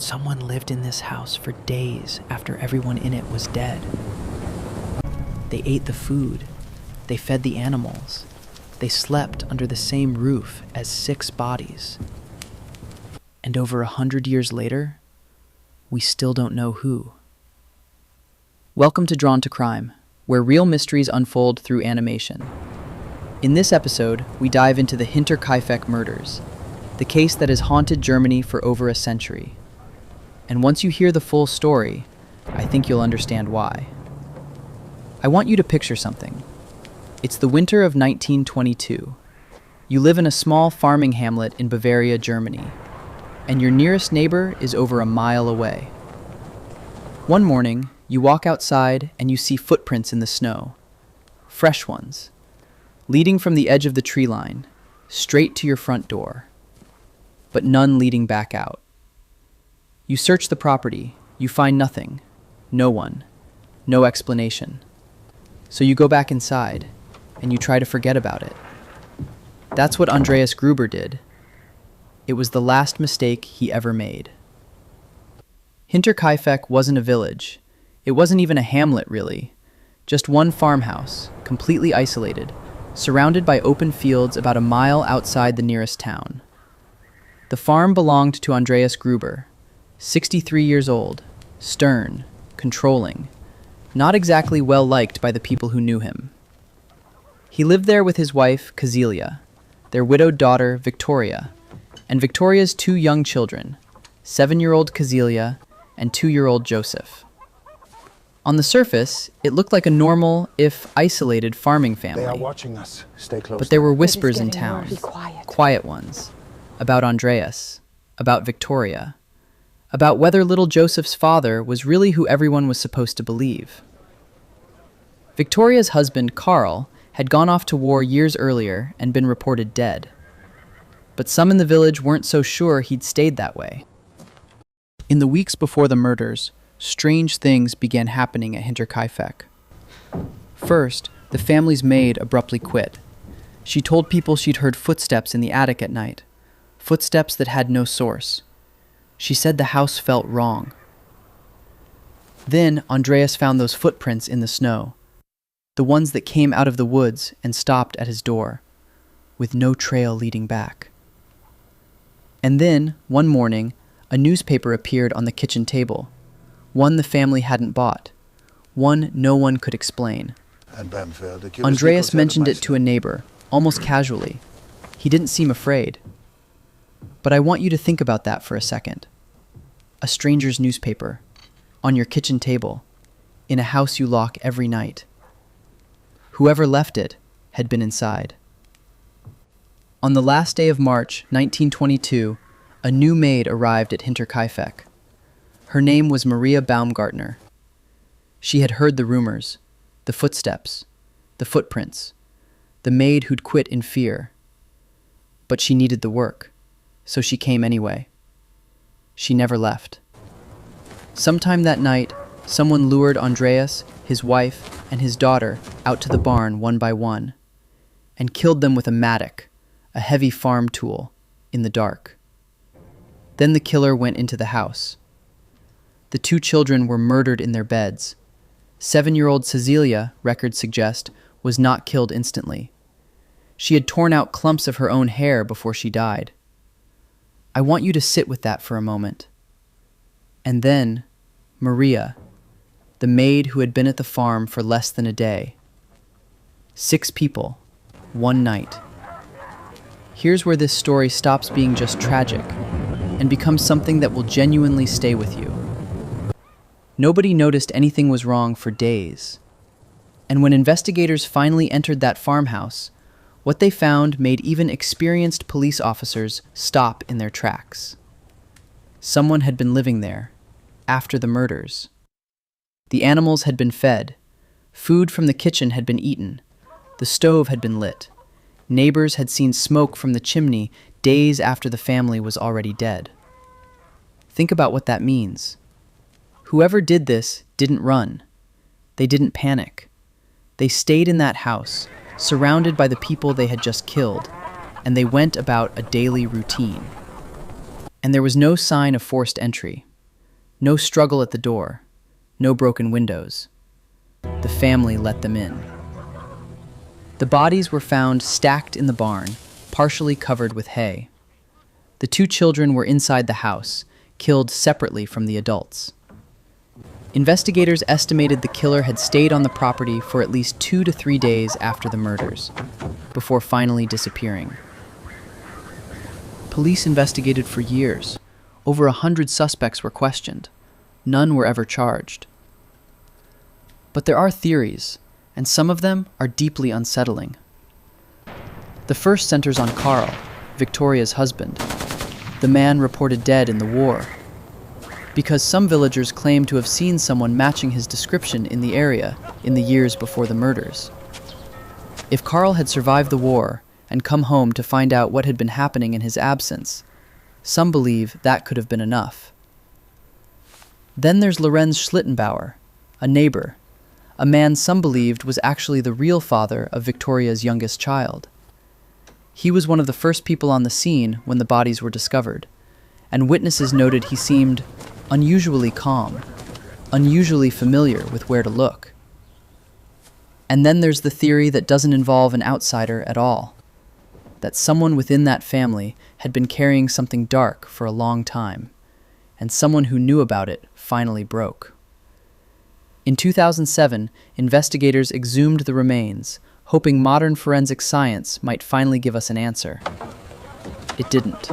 Someone lived in this house for days after everyone in it was dead. They ate the food. They fed the animals. They slept under the same roof as 6 bodies. And over 100 years later, we still don't know who. Welcome to Drawn to Crime, where real mysteries unfold through animation. In this episode, we dive into the Hinterkaifeck murders, the case that has haunted Germany for over a century. And once you hear the full story, I think you'll understand why. I want you to picture something. It's the winter of 1922. You live in a small farming hamlet in Bavaria, Germany, and your nearest neighbor is over a mile away. One morning, you walk outside and you see footprints in the snow, fresh ones, leading from the edge of the tree line, straight to your front door, but none leading back out. You search the property, you find nothing, no one, no explanation. So you go back inside, and you try to forget about it. That's what Andreas Gruber did. It was the last mistake he ever made. Hinterkaifeck wasn't a village. It wasn't even a hamlet, really. Just one farmhouse, completely isolated, surrounded by open fields about a mile outside the nearest town. The farm belonged to Andreas Gruber, 63 years old, stern, controlling, not exactly well liked by the people who knew him. He lived there with his wife, Kazilia, their widowed daughter, Victoria, and Victoria's 2 young children, 7-year-old Kazilia and 2-year-old Joseph. On the surface, it looked like a normal, if isolated, farming family. They are watching us. Stay close. But there were whispers in town, quiet ones, about Andreas, about Victoria, about whether little Joseph's father was really who everyone was supposed to believe. Victoria's husband, Karl, had gone off to war years earlier and been reported dead. But some in the village weren't so sure he'd stayed that way. In the weeks before the murders, strange things began happening at Hinterkaifeck. First, the family's maid abruptly quit. She told people she'd heard footsteps in the attic at night, footsteps that had no source. She said the house felt wrong. Then Andreas found those footprints in the snow, the ones that came out of the woods and stopped at his door, with no trail leading back. And then, one morning, a newspaper appeared on the kitchen table, one the family hadn't bought, one no one could explain. Andreas mentioned it to a neighbor, almost casually. He didn't seem afraid. But I want you to think about that for a second. A stranger's newspaper, on your kitchen table, in a house you lock every night. Whoever left it had been inside. On the last day of March, 1922, a new maid arrived at Hinterkaifeck. Her name was Maria Baumgartner. She had heard the rumors, the footsteps, the footprints, the maid who'd quit in fear. But she needed the work. So she came anyway. She never left. Sometime that night, someone lured Andreas, his wife, and his daughter out to the barn one by one, and killed them with a mattock, a heavy farm tool, in the dark. Then the killer went into the house. The 2 children were murdered in their beds. 7-year-old Cecilia, records suggest, was not killed instantly. She had torn out clumps of her own hair before she died. I want you to sit with that for a moment. And then, Maria, the maid who had been at the farm for less than a day. 6 people, one night. Here's where this story stops being just tragic and becomes something that will genuinely stay with you. Nobody noticed anything was wrong for days. And when investigators finally entered that farmhouse, what they found made even experienced police officers stop in their tracks. Someone had been living there, after the murders. The animals had been fed, food from the kitchen had been eaten, the stove had been lit, neighbors had seen smoke from the chimney days after the family was already dead. Think about what that means. Whoever did this didn't run. They didn't panic. They stayed in that house, surrounded by the people they had just killed, and they went about a daily routine. And there was no sign of forced entry. No struggle at the door, no broken windows. The family let them in. The bodies were found stacked in the barn, partially covered with hay. The two children were inside the house, killed separately from the adults. Investigators estimated the killer had stayed on the property for at least 2 to 3 days after the murders, before finally disappearing. Police investigated for years. Over 100 suspects were questioned. None were ever charged. But there are theories, and some of them are deeply unsettling. The first centers on Carl, Victoria's husband, the man reported dead in the war, because some villagers claim to have seen someone matching his description in the area in the years before the murders. If Carl had survived the war and come home to find out what had been happening in his absence, some believe that could have been enough. Then there's Lorenz Schlittenbauer, a neighbor, a man some believed was actually the real father of Victoria's youngest child. He was one of the first people on the scene when the bodies were discovered, and witnesses noted he seemed unusually calm, unusually familiar with where to look. And then there's the theory that doesn't involve an outsider at all, that someone within that family had been carrying something dark for a long time, and someone who knew about it finally broke. In 2007, investigators exhumed the remains, hoping modern forensic science might finally give us an answer. It didn't.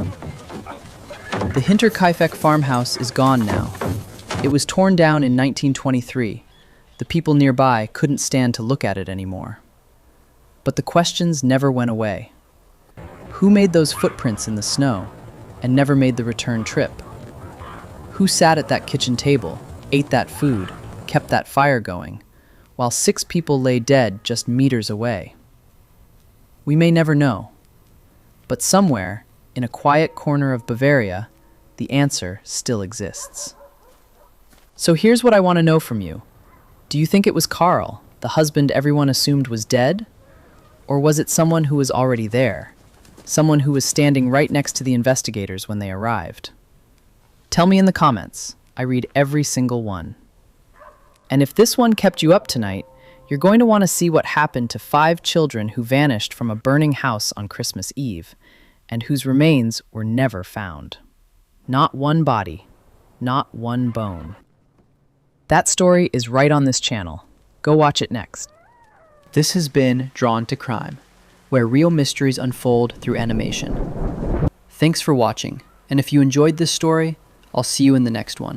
The Hinterkaifeck farmhouse is gone now. It was torn down in 1923. The people nearby couldn't stand to look at it anymore. But the questions never went away. Who made those footprints in the snow and never made the return trip? Who sat at that kitchen table, ate that food, kept that fire going, while 6 people lay dead just meters away? We may never know, but somewhere, in a quiet corner of Bavaria, the answer still exists. So here's what I want to know from you. Do you think it was Carl, the husband everyone assumed was dead? Or was it someone who was already there? Someone who was standing right next to the investigators when they arrived? Tell me in the comments. I read every single one. And if this one kept you up tonight, you're going to want to see what happened to 5 children who vanished from a burning house on Christmas Eve, and whose remains were never found. Not one body, not one bone. That story is right on this channel. Go watch it next. This has been Drawn to Crime, where real mysteries unfold through animation. Thanks for watching, and if you enjoyed this story, I'll see you in the next one.